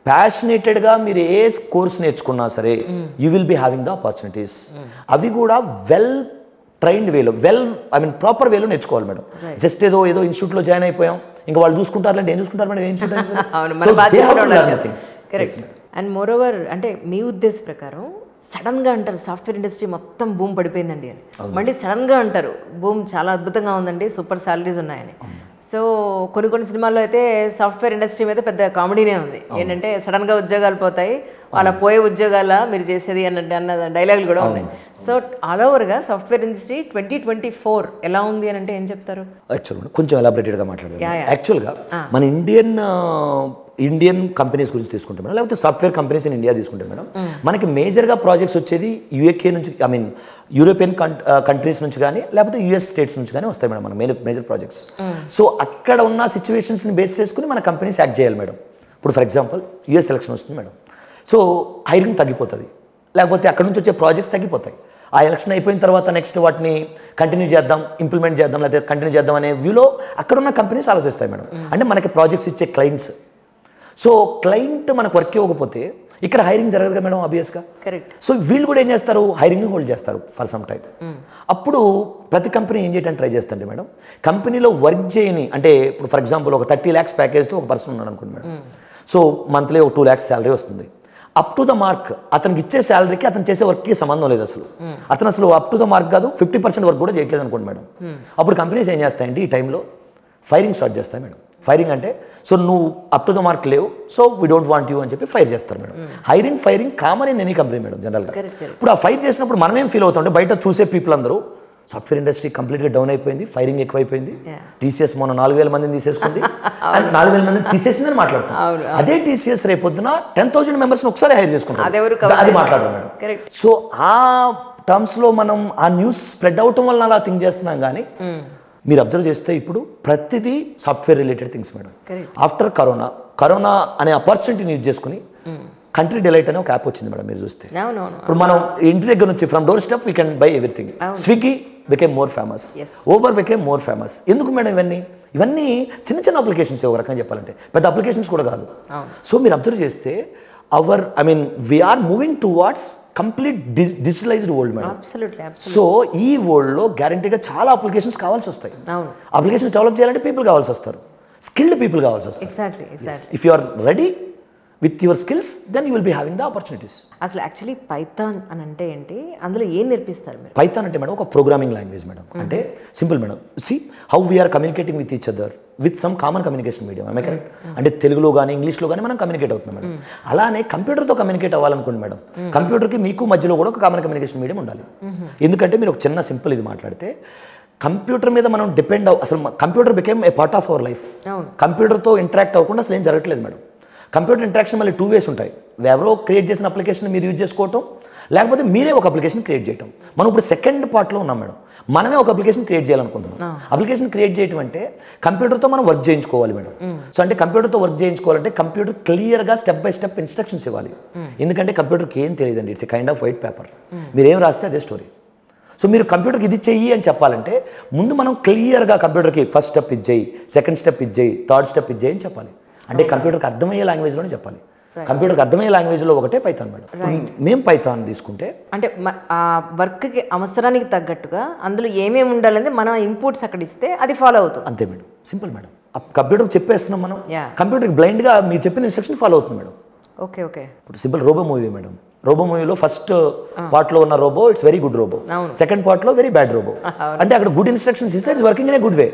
ప్యాషనేటెడ్గా మీరు ఏ కోర్స్ నేర్చుకున్నా సరే you will be having the opportunities. అవి కూడా వెల్ ట్రైన్డ్ వేలో ప్రాపర్ వేలో నేర్చుకోవాలి మేడం. జస్ట్ ఏదో ఇన్స్టిట్యూట్లో జాయిన్ అయిపోయాం ఇంకా వాళ్ళు చూసుకుంటారు అంటే ఏం చూసుకుంటారు madam, institute. And more over అంటే మీ ఉద్దేశ ప్రకారం సడన్గా అంటారు సాఫ్ట్వేర్ ఇండస్ట్రీ మొత్తం బూమ్ పడిపోయిందండి అని, మళ్ళీ సడన్గా అంటారు బూమ్ చాలా అద్భుతంగా ఉందండి, సూపర్ సాలరీస్ ఉన్నాయని. సో కొన్ని సినిమాల్లో అయితే సాఫ్ట్వేర్ ఇండస్ట్రీ మీద పెద్ద కామెడీనే ఉంది, ఏంటంటే సడన్గా ఉద్యోగాలు పోతాయి, వాళ్ళ పోయే ఉద్యోగాల మీరు చేసేది అన్న డైలాగులు కూడా ఉన్నాయి. సో ఆల్ ఓవర్గా సాఫ్ట్వేర్ ఇండస్ట్రీ 2024 ఎలా ఉంది అని అంటే ఏం చెప్తారు? యాక్చువల్గా కొంచెం ఎలాబరేటెడ్గా మాట్లాడారు. యాక్చువల్గా మన ఇండియన్ కంపెనీస్ గురించి తీసుకుంటే మేడం, లేకపోతే సాఫ్ట్వేర్ కంపెనీస్ ఇన్ ఇండియా తీసుకుంటే మేడం, మనకి మేజర్గా ప్రాజెక్ట్స్ వచ్చేది యూఏకే నుంచి, యూరోపియన్ కంట్రీస్ నుంచి కానీ లేకపోతే యూఎస్ స్టేట్స్ నుంచి కానీ వస్తాయి మేడం మన మేజర్ ప్రాజెక్ట్స్. సో అక్కడ ఉన్న సిచ్యువేషన్స్ని బేస్ చేసుకుని మన కంపెనీస్ యాక్ట్ చేయాలి మేడం. ఇప్పుడు ఫర్ ఎగ్జాంపుల్ యూఎస్ ఎలక్షన్ వస్తుంది మేడం, సో హైరింగ్ తగ్గిపోతుంది, లేకపోతే అక్కడ నుంచి వచ్చే ప్రాజెక్ట్స్ తగ్గిపోతాయి. ఆ ఎలక్షన్ అయిపోయిన తర్వాత నెక్స్ట్ వాటిని కంటిన్యూ చేద్దాం, ఇంప్లిమెంట్ చేద్దాం, లేకపోతే కంటిన్యూ చేద్దాం అనే వ్యూలో అక్కడున్న కంపెనీస్ ఆలోచిస్తాయి మేడం. అంటే మనకి ప్రాజెక్ట్స్ ఇచ్చే క్లయింట్స్. సో క్లయింట్ మనకు వర్క్ ఇవ్వకపోతే ఇక్కడ హైరింగ్ జరగదు కదా మేడం, ఆబ్వియస్గా. కరెక్ట్. సో వీళ్ళు కూడా ఏం చేస్తారు, హైరింగ్ని హోల్డ్ చేస్తారు ఫర్ సమ్ టైం. అప్పుడు ప్రతి కంపెనీ ఏం చేయడానికి ట్రై చేస్తుంది మేడం, కంపెనీలో వర్క్ చేయని, అంటే ఇప్పుడు ఫర్ ఎగ్జాంపుల్ ఒక 30 lakhs ప్యాకేజ్తో ఒక పర్సన్ ఉన్నాడు అనుకోండి మేడం. సో మంత్లీ ఒక 2 lakhs శాలరీ వస్తుంది. అప్ టు ద మార్క్ అతనికి ఇచ్చే శాలరీకి అతను చేసే వర్క్కి సంబంధం లేదు అసలు. అతను అసలు అప్ టు ద మార్క్ కాదు, 50% వర్క్ కూడా చేయట్లేదు అనుకోండి మేడం. అప్పుడు కంపెనీస్ ఏం చేస్తాయంటే ఈ టైంలో ఫైరింగ్ స్టార్ట్ చేస్తాయి మేడం. ఫైరింగ్ అంటే సో నువ్వు అప్ టు ద మార్క్ లేవు, so we don't want you అని చెప్పి ఫైర్ చేస్తారు madam. Firing common in any company madam జనరల్గా. ఇప్పుడు ఆ ఫైర్ చేసినప్పుడు మనం ఏం ఫీల్ అవుతాం, బయట చూసే పీపుల్ అందరూ సాఫ్ట్వేర్ ఇండస్ట్రీ కంప్లీట్గా డౌన్ అయిపోయింది, ఫైరింగ్ ఎక్కువైపోయింది, టీసీఎస్ మొన్న 4,000 మందిని తీసేసుకుంది అండ్ 4,000 మందిని తీసేసిందని మాట్లాడుతాం. అదే టీసీఎస్ రేపొద్దున 10,000 మెంబర్స్ని ఒకసారి హైర్ చేసుకుంటాం, అది మాట్లాడడం మేడం. సో ఆ టర్మ్స్లో మనం ఆ న్యూస్ స్ప్రెడ్ అవటం వల్ల అలా థింక్ చేస్తున్నాం. కానీ మీరు అబ్జర్వ్ చేస్తే ఇప్పుడు ప్రతిదీ software related things madam. After corona అనే ఆపర్చునిటీని యూజ్ చేసుకుని కంట్రీ డిలైట్ అనే ఒక యాప్ వచ్చింది మేడం. మీరు చూస్తే ఇప్పుడు మనం ఇంటి దగ్గర నుంచి from door step we can buy everything. Swiggy became more famous, Uber became more famous. ఎందుకు మేడం ఇవన్నీ చిన్న అప్లికేషన్స్, ఒక రకంగా చెప్పాలంటే పెద్ద అప్లికేషన్స్ కూడా కాదు. సో మీరు అబ్జర్వ్ చేస్తే we are moving towards complete digitalized world madam. So ఈ వరల్డ్లో గ్యారంటీగా చాలా అప్లికేషన్స్ కావాల్సి వస్తాయి. అప్లికేషన్ డెవలప్ చేయాలంటే పీపుల్ కావాల్సి వస్తారు, స్కిల్డ్ పీపుల్ కావాల్సి వస్తారు. If you are ready with your skills then you will be having the opportunities. అసలు యాక్చువల్లీ పైథాన్ అని అంటే ఏంటి, అందులో ఏం నేర్పిస్తారు మీరు? పైథాన్ అంటే మేడం ఒక ప్రోగ్రామింగ్ లాంగ్వేజ్ మేడం. అంటే simple madam, see how we are communicating with each other with some common communication medium. I correct? అంటే తెలుగులో కానీ ఇంగ్లీష్లో కానీ మనం కమ్యూనికేట్ అవుతున్నాం మేడం. అలానే కంప్యూటర్తో కమ్యూనికేట్ అవ్వాలనుకోండి మేడం, కంప్యూటర్కి మీకు మధ్యలో కూడా ఒక కామన్ కమ్యూనికేషన్ మీడియం ఉండాలి. ఎందుకంటే మీరు ఒక చిన్న సింపుల్ ఇది మాట్లాడితే కంప్యూటర్ మీద మనం డిపెండ్ అసలు computer became a part of our life. కంప్యూటర్తో ఇంటరాక్ట్ అవ్వకుండా అసలు ఏం జరగట్లేదు మేడం. కంప్యూటర్ ఇంటరాక్షన్ మళ్ళీ 2 ways ఉంటాయి. ఎవరో క్రియేట్ చేసిన అప్లికేషన్ మీరు యూజ్ చేసుకోవటం, లేకపోతే మీరే ఒక అప్లికేషన్ క్రియేట్ చేయటం. మనం ఇప్పుడు సెకండ్ పార్ట్లో ఉన్నాం మేడం. మనమే ఒక అప్లికేషన్ క్రియేట్ చేయాలనుకుంటున్నాం. అప్లికేషన్ క్రియేట్ చేయడం అంటే కంప్యూటర్తో మనం వర్క్ చేయించుకోవాలి మేడం. సో అంటే కంప్యూటర్తో వర్క్ చేయించుకోవాలంటే కంప్యూటర్ క్లియర్గా స్టెప్ బై స్టెప్ ఇన్స్ట్రక్షన్స్ ఇవ్వాలి. ఎందుకంటే కంప్యూటర్కి ఏం తెలియదండి, it's a kind off white paper. మీరు ఏం రాస్తే అదే స్టోరీ. సో మీరు కంప్యూటర్కి ఇది చెయ్యి అని చెప్పాలంటే ముందు మనం క్లియర్గా కంప్యూటర్కి ఫస్ట్ స్టెప్ ఇది చేయి, సెకండ్ స్టెప్ ఇది చేయి, థర్డ్ స్టెప్ ఇది చేయి అని చెప్పాలి. అంటే కంప్యూటర్కి అర్థమయ్యే లాంగ్వేజ్లోనే చెప్పాలి. కంప్యూటర్కి అర్థమయ్యే లాంగ్వేజ్లో ఒకటే పైథాన్ మేడం. మేము పైథాన్ తీసుకుంటే అంటే ఆ వర్క్కి అవసరానికి తగ్గట్టుగా అందులో ఏమేమి ఉండాలని మన ఇన్పుట్స్ అక్కడ ఇస్తే అది ఫాలో అవుతుంది. అంతే మేడం, సింపుల్ మేడం. కంప్యూటర్కి చెప్పేస్తున్నాం మనం, కంప్యూటర్కి బ్లైండ్గా మీరు చెప్పిన ఇన్స్ట్రక్షన్ ఫాలో అవుతుంది మేడం. Okay okay. ఇప్పుడు simple robo movie madam. Robo మూవీలో ఫస్ట్ పార్ట్లో ఉన్న robo it's very good robo, second పార్ట్లో వెరీ బ్యాడ్ రోబో. అంటే అక్కడ గుడ్ ఇన్స్ట్రక్షన్స్ ఇస్తే it's working in a good way,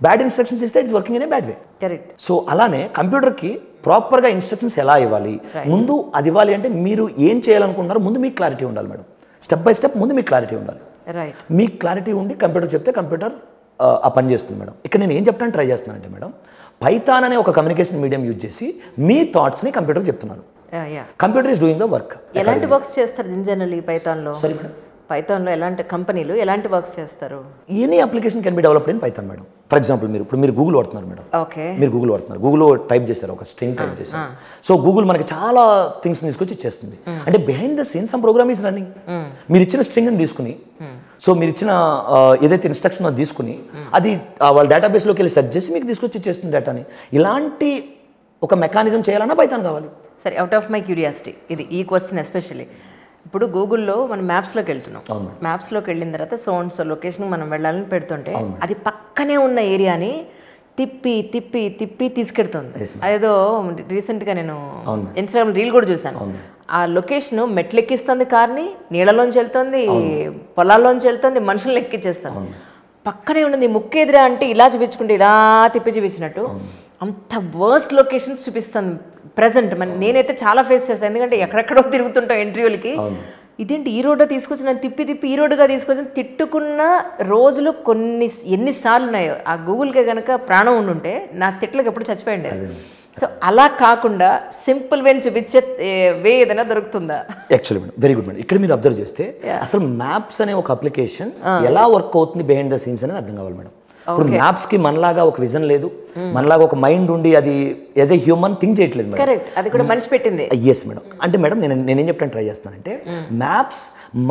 bad instructions ఇస్తే it's working in a bad way. Correct. So అలానే కంప్యూటర్కి ప్రాపర్గా ఇన్స్ట్రక్షన్స్ ఎలా ఇవ్వాలి, ముందు అది ఇవ్వాలి అంటే మీరు ఏం చేయాలనుకుంటున్నారో ముందు మీకు క్లారిటీ ఉండాలి మేడం. స్టెప్ బై స్టెప్ ముందు మీకు క్లారిటీ ఉండాలి. మీకు క్లారిటీ ఉండి కంప్యూటర్ చెప్తే కంప్యూటర్ ఆ పని చేస్తుంది మేడం. ఇక్కడ నేను ఏం చెప్పడానికి ట్రై చేస్తున్నానంటే మేడం, పైథాన్ అనే ఒక కమ్యూనికేషన్ మీడియం యూజ్ చేసి మీ థాట్స్ని కంప్యూటర్కి చెప్తున్నారు. Computer is doing the work. ఎలాంటి వర్క్స్ చేస్తారు ఇన్ జనరల్ పైథాన్లో? సరే మేడం, పైథాన్లో ఎలాంటి కంపెనీలు ఎలాంటి వర్క్స్ చేస్తారు? Any application can be developed in Python madam. For example మీరు గూగుల్ వాడుతున్నారు మేడం. ఓకే, మీరు గూగుల్ వాడుతున్నారు, గూగుల్లో టైప్ చేశారు, ఒక స్ట్రింగ్ టైప్ చేశారు. సో గూగుల్ మనకి చాలా థింగ్స్ తీసుకొచ్చి ఇచ్చేస్తుంది. అంటే behind the scene some program is running. మీరు ఇచ్చిన స్ట్రింగ్ని తీసుకుని, సో మీరు ఇచ్చిన ఏదైతే ఇన్స్ట్రక్షన్ అది తీసుకుని, అది వాళ్ళ డేటాబేస్లోకి వెళ్ళి సెర్చ్ చేసి మీకు తీసుకొచ్చి ఇచ్చేస్తుంది డేటాని. ఇలాంటి ఒక మెకానిజం చేయాలన్నా పైథాన్ కావాలి. సరే, అవుట్ ఆఫ్ మై క్యూరియాసిటీ ఈ క్వశ్చన్ ఎస్పెషల్లీ, ఇప్పుడు గూగుల్లో మనం మ్యాప్స్లోకి వెళ్తున్నాం. మ్యాప్స్లోకి వెళ్ళిన తర్వాత సో లొకేషన్కి మనం వెళ్ళాలని పెడుతుంటే అది పక్కనే ఉన్న ఏరియాని తిప్పి తిప్పి తిప్పి తీసుకెడుతుంది. అదేదో రీసెంట్గా నేను ఇన్స్టాగ్రామ్ రీల్ కూడా చూశాను. ఆ లొకేషన్ మెట్లెక్కిస్తుంది, కార్ని నీళ్ళలోంచి వెళ్తుంది, పొలాల్లోంచి వెళ్తుంది, మనుషులను ఎక్కించేస్తుంది. పక్కనే ఉన్నది ముక్కు ఎదురా అంటే ఇలా చూపించుకుంటే ఇలా తిప్పి చూపించినట్టు అంత వర్స్ట్ లొకేషన్స్ చూపిస్తుంది ప్రజెంట్. నేనైతే చాలా ఫేస్ చేస్తాను, ఎందుకంటే ఎక్కడెక్కడో తిరుగుతుంటాం ఇంటర్వ్యూలకి. ఇదేంటి ఈ రోడ్డు తీసుకొచ్చి నన్ను తిప్పి తిప్పి ఈ రోడ్డుగా తీసుకొచ్చి తిట్టుకున్న రోజులు ఎన్నిసార్లు ఉన్నాయో. ఆ గూగుల్కే కనుక ప్రాణం ఉండుంటే నా తిట్లకు ఎప్పుడు చచ్చిపోయింది. సో అలా కాకుండా సింపుల్ వేని చూపించే వే ఏదైనా దొరుకుతుందా? Actually madam, very good madam. ఇక్కడ మీరు అబ్జర్వ్ చేస్తే అసలు మ్యాప్స్ అనే ఒక అప్లికేషన్ ఎలా వర్క్ అవుతుంది బిహైండ్ ద సీన్స్ అనేది అర్థం కావాలి మేడం. ఇప్పుడు మ్యాప్స్కి మనలాగా ఒక విజన్ లేదు, మనలాగా ఒక మైండ్ ఉండి అది యాజ్ ఏ హ్యూమన్ థింక్ చేయట్లేదు మేడం. కరెక్ట్, అది కూడా మనిషి పెట్టింది. Yes madam. అంటే మేడం నేనేం చెప్పడానికి ట్రై చేస్తానంటే, మ్యాప్స్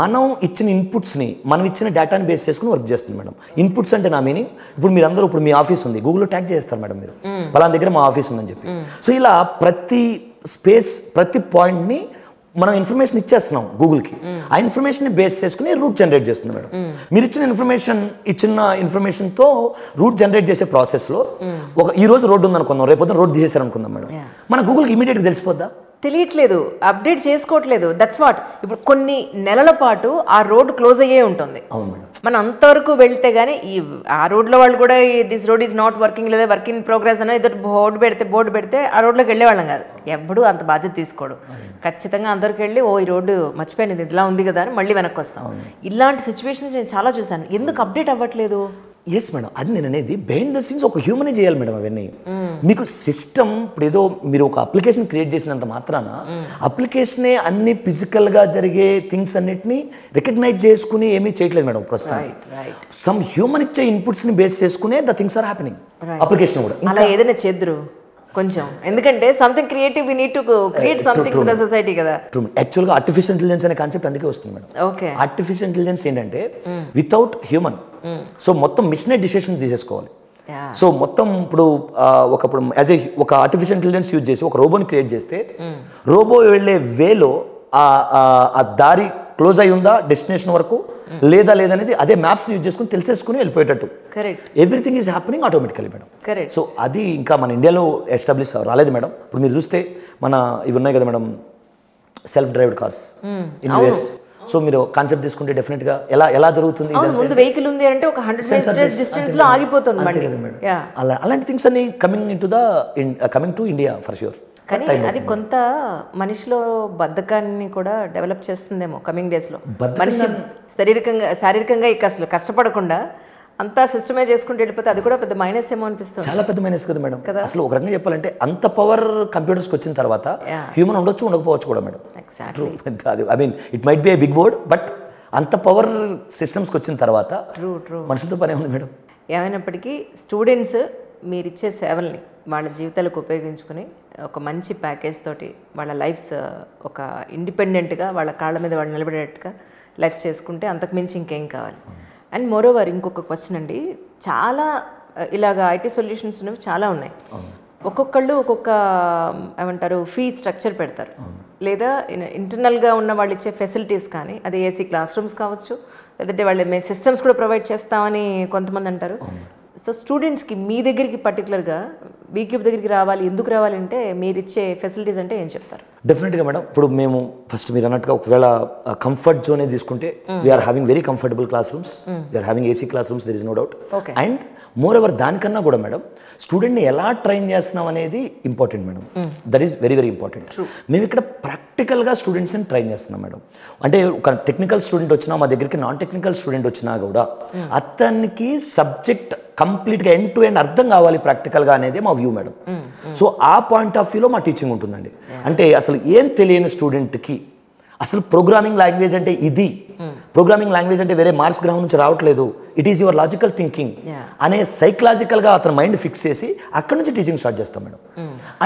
మనం ఇచ్చిన ఇన్పుట్స్ని, మనం ఇచ్చిన డేటాని బేస్ చేసుకుని వర్క్ చేస్తుంది మేడం. ఇన్పుట్స్ అంటే నా మీనింగ్, ఇప్పుడు మీ ఆఫీస్ ఉంది, గూగుల్లో ట్యాగ్ చేస్తారు మేడం మీరు, పలానా దగ్గర మా ఆఫీస్ ఉందని చెప్పి. సో ఇలా ప్రతి స్పేస్, ప్రతి పాయింట్ని మనం ఇన్ఫర్మేషన్ ఇచ్చేస్తున్నాం గూగుల్కి. ఆ ఇన్ఫర్మేషన్ బేస్ చేసుకుని రూట్ జనరేట్ చేస్తుంది మేడం. మీరు ఇచ్చిన ఇన్ఫర్మేషన్తో రూట్ జనరేట్ చేసే ప్రాసెస్లో ఈ రోజు రోడ్డు ఉందనుకుందాం, రేపు రోడ్డు తీసేశారు అనుకుందాం మేడం, మన గూగుల్కి ఇమీడియట్గా తెలిసిపోద్దా? తెలియట్లేదు, అప్డేట్ చేసుకోవట్లేదు. That's what. ఇప్పుడు కొన్ని నెలల పాటు ఆ రోడ్డు క్లోజ్ అయ్యే ఉంటుంది. అవును మేడం. మనం అంతవరకు వెళ్తే కానీ ఆ రోడ్లో వాళ్ళు కూడా this road is not working లేదా వర్క్ ఇన్ ప్రోగ్రెస్ అని ఏదో బోర్డు పెడితే ఆ రోడ్లోకి వెళ్ళేవాళ్ళం కాదు. ఎప్పుడూ అంత బాధ్యత తీసుకోడు. ఖచ్చితంగా అందరికి వెళ్ళి ఈ రోడ్డు మర్చిపోయింది ఇలా ఉంది కదా అని మళ్ళీ వెనక్కి వస్తాం. ఇలాంటి సిచ్యువేషన్స్ నేను చాలా చూశాను. ఎందుకు అప్డేట్ అవ్వట్లేదు? ఎస్ మేడం, అది నేను అనేది బిహైండ్ ద సీన్స్ ఒక హ్యూమనే చేయాలి మేడం అవన్నీ. మీకు సిస్టమ్ ఇప్పుడు ఏదో మీరు ఒక అప్లికేషన్ క్రియేట్ చేసినంత మాత్రాన అప్లికేషనే అన్ని ఫిజికల్గా జరిగే థింగ్స్ అన్నిటిని రికగ్నైజ్ చేసుకుని ఏమీ చేయట్లేదు మేడం ప్రస్తుతానికి. సమ్ హ్యూమన్ ఇచ్చే ఇన్పుట్స్ని బేస్ చేసుకునే the things are happening application కూడా. అలా ఏదైనా చేద్దరు కొంచెం, ఎందుకంటే something creative we need to create something to the society కదా. యాక్చువల్గా ఆర్టిఫిషియల్ ఇంటెలిజెన్స్ అనే కాన్సెప్ట్ అందుకే వస్తుంది మేడం. ఓకే, ఆర్టిఫిషియల్ ఇంటెలిజెన్స్ ఏంటంటే వితౌట్ హ్యూమన్, సో మొత్తం మిషనే డిసిషన్ తీసేసుకోవాలి. సో మొత్తం ఇప్పుడు యాజ్ ఏ ఒక ఆర్టిఫిషియల్ ఇంటెలిజెన్స్ యూజ్ చేసి ఒక రోబోని క్రియేట్ చేస్తే రోబో వెళ్ళే వేలో ఆ దారి క్లోజ్ అయి ఉందా డెస్టినేషన్ వరకు లేదనేది అదే మ్యాప్స్ యూజ్ చేసుకుని తెలిసేసుకుని వెళ్ళిపోయేటట్టు. Correct, everything is happening automatically madam. Correct. So అది ఇంకా మన ఇండియాలో ఎస్టాబ్లిష్ రాలేదు మేడం. ఇప్పుడు మీరు చూస్తే ఇవి ఉన్నాయి కదా madam, self drived cars in US. So మీరు కాన్సెప్ట్ తీసుకుంటే డెఫినెట్గా ఎలా జరుగుతుంది, ముందు వెహికల్ ఉంది అంటే ఒక 100 మీటర్స్ డిస్టెన్స్ లో ఆగిపోతుంది మళ్ళీ. అలాంటి థింగ్స్ అన్ని coming to India for sure. కానీ అది కొంత మనిషిలో బద్ధకాన్ని కూడా డెవలప్ చేస్తుందేమో కమింగ్ డేస్లో. మనిషి శారీరకంగా ఇక అసలు కష్టపడకుండా అంతా సిస్టమే చేసుకుంటూ వెళ్ళిపోతే అది కూడా పెద్ద మైనస్ ఏమో అనిపిస్తుంది. చాలా పెద్ద మైనస్ కదా మేడం. అసలు ఒక రకంగా చెప్పాలంటే అంత పవర్ కంప్యూటర్స్కి వచ్చిన తర్వాత హ్యూమన్ ఉండొచ్చు ఉండకపోవచ్చు కూడా madam. I mean it might be a big word, but అంత పవర్ సిస్టమ్స్కి వచ్చిన తర్వాత మనుషులతో పనే ఉంది మేడం. ఏమైనప్పటికీ స్టూడెంట్స్ మీరిచ్చే సేవల్ని వాళ్ళ జీవితాలకు ఉపయోగించుకుని ఒక మంచి ప్యాకేజ్ తోటి వాళ్ళ లైఫ్స్ ఒక ఇండిపెండెంట్గా వాళ్ళ కాళ్ళ మీద వాళ్ళు నిలబడేట్టుగా లైఫ్ చేసుకుంటే అంతకుమించి ఇంకేం కావాలి. అండ్ మోరోవర్ ఇంకొక క్వశ్చన్ అండి, చాలా ఇలాగ ఐటీ సొల్యూషన్స్ ఉన్నవి చాలా ఉన్నాయి. ఒక్కొక్కళ్ళు ఒక్కొక్క ఏమంటారు ఫీ స్ట్రక్చర్ పెడతారు, లేదా ఇంటర్నల్గా ఉన్న వాళ్ళు ఇచ్చే ఫెసిలిటీస్ కానీ అది ఏసీ క్లాస్ రూమ్స్ కావచ్చు, లేదంటే వాళ్ళు మేము సిస్టమ్స్ కూడా ప్రొవైడ్ చేస్తామని కొంతమంది అంటారు. సో స్టూడెంట్స్కి మీ దగ్గరికి పర్టికులర్గా బీక్యూబ్ దగ్గరికి రావాలి, ఎందుకు రావాలంటే మీరు ఇచ్చే ఫెసిలిటీస్ అంటే ఏం చెప్తారు? డెఫినెట్గా మేడం, ఇప్పుడు మేము ఫస్ట్ మీరు అన్నట్టుగా ఒకవేళ కంఫర్ట్ జోనే తీసుకుంటే we are having very comfortable class rooms, we are having AC class rooms, there is no doubt. And moreover దానికన్నా కూడా మేడం స్టూడెంట్ని ఎలా ట్రైన్ చేస్తున్నాం అనేది important madam. That is very very important. మేము ఇక్కడ ప్రాక్టికల్గా స్టూడెంట్స్ని ట్రైన్ చేస్తున్నాం మేడం. అంటే ఒక టెక్నికల్ స్టూడెంట్ వచ్చినా మా దగ్గరికి నాన్ టెక్నికల్ స్టూడెంట్ వచ్చినా కూడా అతనికి సబ్జెక్ట్ కంప్లీట్గా ఎండ్ టు ఎండ్ అర్థం కావాలి ప్రాక్టికల్గా అనేది మా వ్యూ మేడం. సో ఆ పాయింట్ ఆఫ్ వ్యూలో మా టీచింగ్ ఉంటుందండి. అంటే అసలు ఏం తెలియని స్టూడెంట్కి అసలు ప్రోగ్రామింగ్ లాంగ్వేజ్ అంటే ఇది, ప్రోగ్రామింగ్ లాంగ్వేజ్ అంటే వేరే మార్స్ గ్రహం నుంచి రావట్లేదు, it is your logical thinking అనే సైకలాజికల్గా అతని మైండ్ ఫిక్స్ చేసి అక్కడి నుంచి టీచింగ్ స్టార్ట్ చేస్తాం మేడం.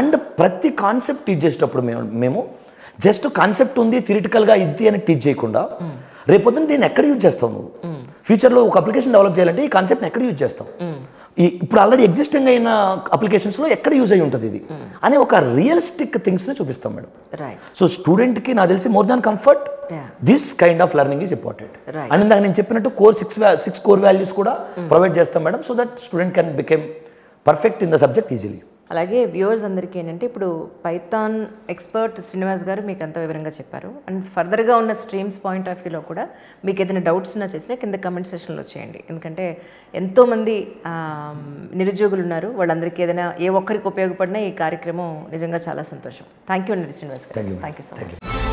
అండ్ ప్రతి కాన్సెప్ట్ టీచ్ చేసేటప్పుడు మేము జస్ట్ కాన్సెప్ట్ ఉంది థియరిటికల్గా ఇది అని టీచ్ చేయకుండా రేపొద్దున దీన్ని ఎక్కడ యూజ్ చేస్తావు నువ్వు, ఫ్యూచర్లో ఒక అప్లికేషన్ డెవలప్ చేయాలంటే ఈ కాన్సెప్ట్ని ఎక్కడ యూజ్ చేస్తావు, ఇప్పుడు ఆల్రెడీ ఎగ్జిస్టింగ్ అయిన అప్లికేషన్స్లో ఎక్కడ యూజ్ అయ్యి ఉంటుంది ఇది అనే ఒక రియలిస్టిక్ థింగ్స్ని చూపిస్తాం మేడం. సో స్టూడెంట్కి నాకు తెలిసి more than comfort this kind of learning is important. And ఇందాక నేను చెప్పినట్టు సిక్స్ కోర్ వాల్యూస్ కూడా ప్రొవైడ్ చేస్తాం madam, so that student can become perfect in the subject easily. అలాగే వ్యూవర్స్ అందరికీ ఏంటంటే ఇప్పుడు పైథాన్ ఎక్స్పర్ట్ శ్రీనివాస్ గారు మీకు అంత వివరంగా చెప్పారు. అండ్ ఫర్దర్గా ఉన్న స్ట్రీమ్స్ పాయింట్ ఆఫ్ వ్యూలో కూడా మీకు ఏదైనా డౌట్స్ ఉన్నా చేసినా కింద కమెంట్ సెక్షన్లో చేయండి. ఎందుకంటే ఎంతోమంది నిరుద్యోగులు ఉన్నారు, వాళ్ళందరికీ ఏదైనా ఏ ఒక్కరికి ఉపయోగపడినా ఈ కార్యక్రమం నిజంగా చాలా సంతోషం. థ్యాంక్ యూ అండి శ్రీనివాస్ గారు. Thank you so much.